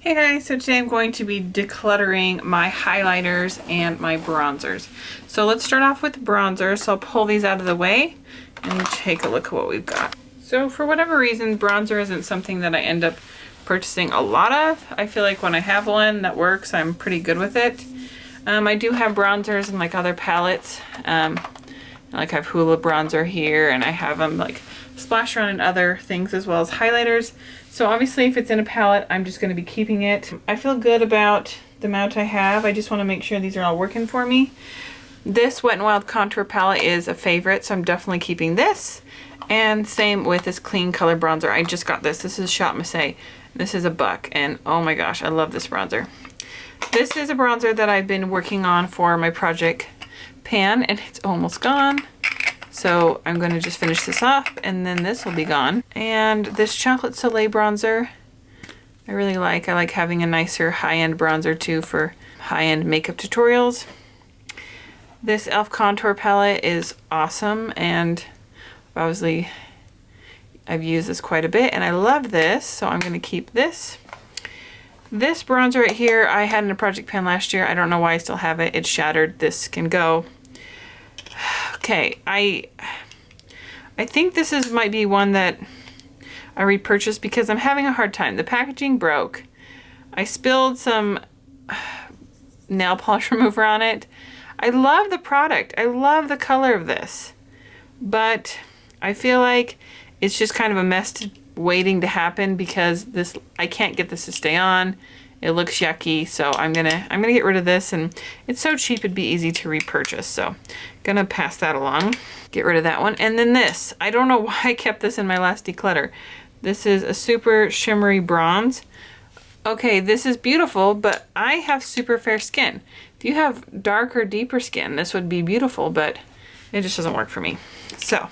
Hey guys, so today I'm going to be decluttering my highlighters and my bronzers. So let's start off with the bronzer. So I'll pull these out of the way and take a look at what we've got. So for whatever reason, bronzer isn't something that I end up purchasing a lot of. I feel like when I have one that works, I'm pretty good with it. I do have bronzers in like other palettes. Like I have Hoola bronzer here, and I have them like splash around in other things as well as highlighters. So obviously if it's in a palette, I'm just going to be keeping it. I feel good about the amount I have. I just want to make sure these are all working for me. This Wet n Wild contour palette is a favorite, so I'm definitely keeping this. And same with this clean color bronzer. I just got this. This is Shot Missy. This is $1, and oh my gosh, I love this bronzer. This is a bronzer that I've been working on for my project pan, and it's almost gone. So I'm going to just finish this off, and then this will be gone. And this Chocolate Soleil bronzer, I really like. I like having a nicer high-end bronzer too for high-end makeup tutorials. This e.l.f. contour palette is awesome, and obviously I've used this quite a bit, and I love this, so I'm going to keep this. This bronzer right here I had in a project pan last year. I don't know why I still have it. It's shattered. This can go. Okay, I think this might be one that I repurchased because I'm having a hard time. The packaging broke. I spilled some nail polish remover on it. I love the product. I love the color of this. But I feel like it's just kind of a mess waiting to happen because I can't get this to stay on. It looks yucky, so I'm gonna get rid of this, and it's so cheap it'd be easy to repurchase, so gonna pass that along. Get rid of that one. And then this, I don't know why I kept this in my last declutter. This is a super shimmery bronze. Okay, this is beautiful, but I have super fair skin. If you have darker, deeper skin, this would be beautiful, but it just doesn't work for me. So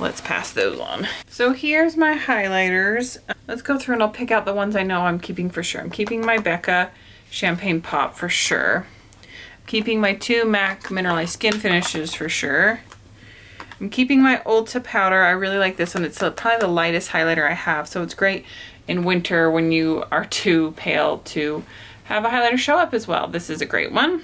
let's pass those on. So here's my highlighters. Let's go through and I'll pick out the ones I know I'm keeping for sure. I'm keeping my Becca Champagne Pop for sure. I'm keeping my 2 MAC Mineralized Skin Finishes for sure. I'm keeping my Ulta powder. I really like this one. It's probably the lightest highlighter I have, so it's great in winter when you are too pale to have a highlighter show up as well. This is a great one.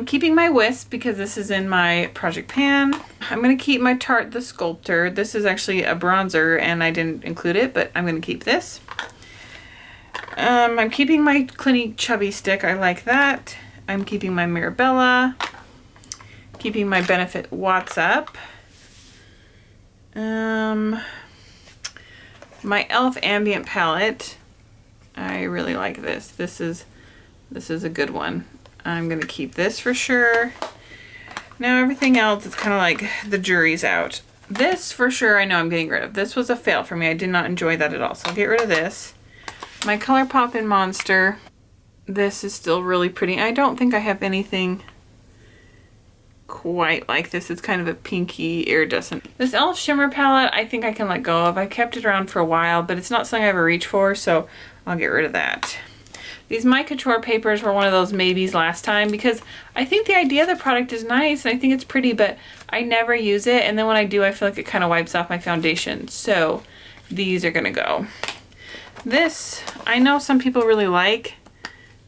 Keeping my Wisp because this is in my project pan. I'm going to keep my Tarte the Sculptor. This is actually a bronzer and I didn't include it, but I'm going to keep this. I'm keeping my Clinique Chubby Stick. I like that. I'm keeping my Mirabella. Keeping my Benefit What's Up. My e.l.f. Ambient Palette. I really like this. This is a good one. I'm gonna keep this for sure. Now everything else, it's kind of like the jury's out. This for sure I know I'm getting rid of. This was a fail for me. I did not enjoy that at all, so I'll get rid of this. My ColourPop in Monster. This is still really pretty. I don't think I have anything quite like this. It's kind of a pinky iridescent. This e.l.f. Shimmer Palette I think I can let go of. I kept it around for a while, but it's not something I ever reach for, so I'll get rid of that. These My Couture papers were one of those maybes last time because I think the idea of the product is nice and I think it's pretty, but I never use it, and then when I do I feel like it kind of wipes off my foundation, so these are gonna go. This, I know some people really like.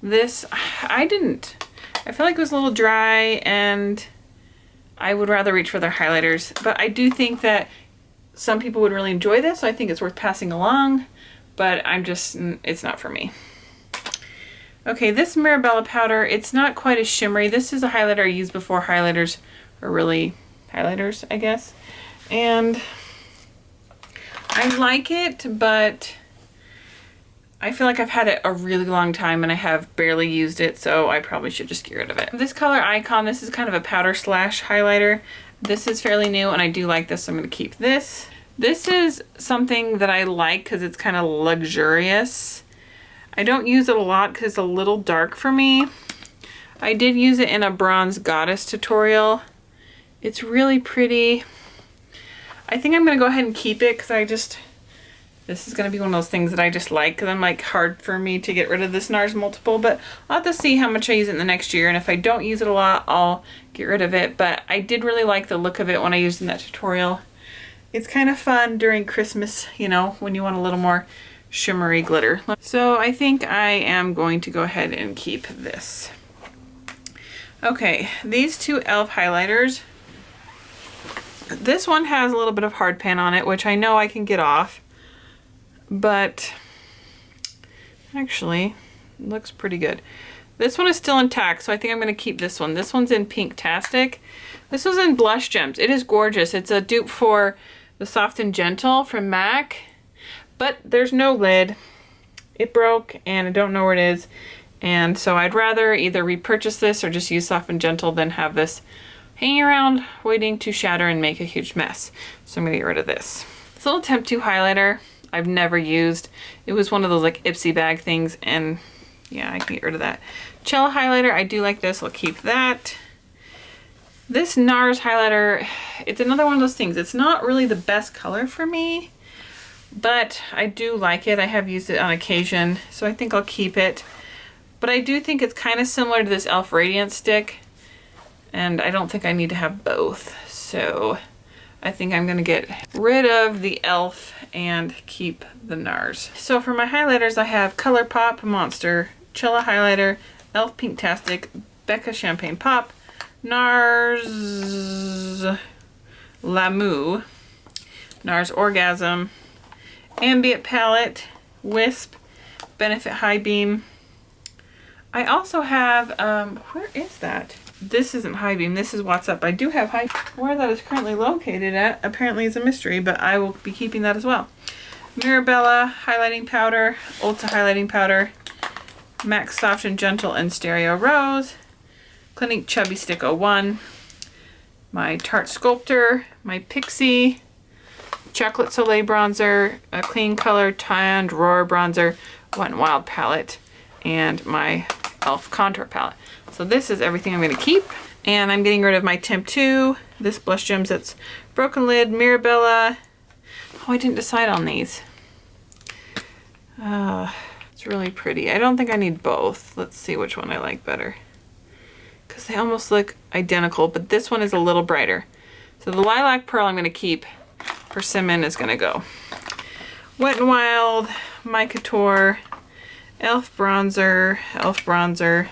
This, I didn't. I feel like it was a little dry and I would rather reach for their highlighters, but I do think that some people would really enjoy this, so I think it's worth passing along, but it's not for me. Okay, this Mirabella Powder, it's not quite as shimmery. This is a highlighter I used before highlighters are really highlighters, I guess. And I like it, but I feel like I've had it a really long time and I have barely used it, so I probably should just get rid of it. This color Icon, this is kind of a powder slash highlighter. This is fairly new and I do like this, so I'm going to keep this. This is something that I like because it's kind of luxurious. I don't use it a lot because it's a little dark for me. I did use it in a Bronze Goddess tutorial. It's really pretty. I think I'm going to go ahead and keep it because this is going to be one of those things that I just like because I'm like hard for me to get rid of this Nars Multiple, but I'll have to see how much I use it in the next year, and if I don't use it a lot, I'll get rid of it, but I did really like the look of it when I used it in that tutorial. It's kind of fun during Christmas, you know, when you want a little more shimmery glitter. So I think I am going to go ahead and keep this. Okay, these two e.l.f. highlighters. This one has a little bit of hard pan on it, which I know I can get off, but actually it looks pretty good. This one is still intact, so I think I'm going to keep this one. This one's in Pink-tastic. This was in Blush Gems. It is gorgeous. It's a dupe for the Soft and Gentle from MAC, but there's no lid. It broke and I don't know where it is. And so I'd rather either repurchase this or just use Soft and Gentle than have this hanging around waiting to shatter and make a huge mess. So I'm gonna get rid of this. This little Temp 2 highlighter I've never used. It was one of those like Ipsy bag things, and yeah, I can get rid of that. Cello highlighter, I do like this, I'll keep that. This Nars highlighter, it's another one of those things. It's not really the best color for me, but I do like it. I have used it on occasion, so I think I'll keep it. But I do think it's kind of similar to this e.l.f. Radiance stick, and I don't think I need to have both. So I think I'm gonna get rid of the e.l.f. and keep the Nars. So for my highlighters, I have ColourPop Monster, Cello Highlighter, e.l.f. Pink-tastic, Becca Champagne Pop, Nars Lamu, Nars Orgasm, Ambient Palette, Wisp, Benefit High Beam. I also have, where is that? This isn't High Beam, this is What's Up. I do have High Beam. Where that is currently located at apparently is a mystery, but I will be keeping that as well. Mirabella Highlighting Powder, Ulta Highlighting Powder, MAC Soft and Gentle and Stereo Rose, Clinique Chubby Stick 01, my Tarte Sculptor, my Pixie Chocolate Soleil Bronzer, a Clean Color Tanned Roar Bronzer, Wet n Wild Palette, and my e.l.f. Contour Palette. So this is everything I'm going to keep. And I'm getting rid of my Temp 2, this Blush Gems that's Broken Lid, Mirabella. Oh, I didn't decide on these. It's really pretty. I don't think I need both. Let's see which one I like better, because they almost look identical, but this one is a little brighter. So the Lilac Pearl I'm going to keep. Persimmon is going to go. Wet n Wild, My Couture, e.l.f. Bronzer, e.l.f. Bronzer,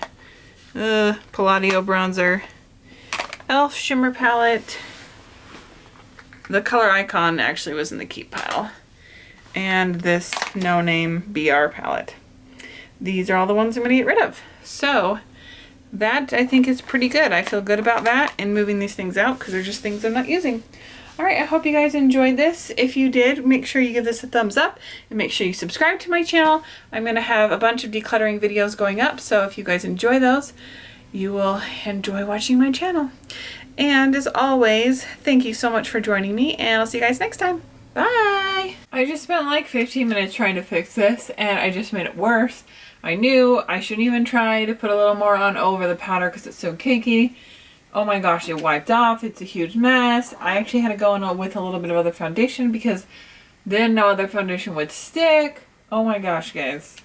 Palladio Bronzer, e.l.f. Shimmer Palette. The Color Icon actually was in the keep pile. And this No Name BR palette. These are all the ones I'm going to get rid of. So that I think is pretty good. I feel good about that and moving these things out because they're just things I'm not using. Alright, I hope you guys enjoyed this. If you did, make sure you give this a thumbs up and make sure you subscribe to my channel. I'm going to have a bunch of decluttering videos going up, so if you guys enjoy those, you will enjoy watching my channel. And as always, thank you so much for joining me, and I'll see you guys next time. Bye! I just spent like 15 minutes trying to fix this, and I just made it worse. I knew I shouldn't even try to put a little more on over the powder because it's so cakey. Oh my gosh, it wiped off. It's a huge mess. I actually had to go in with a little bit of other foundation because then no other foundation would stick. Oh my gosh, guys.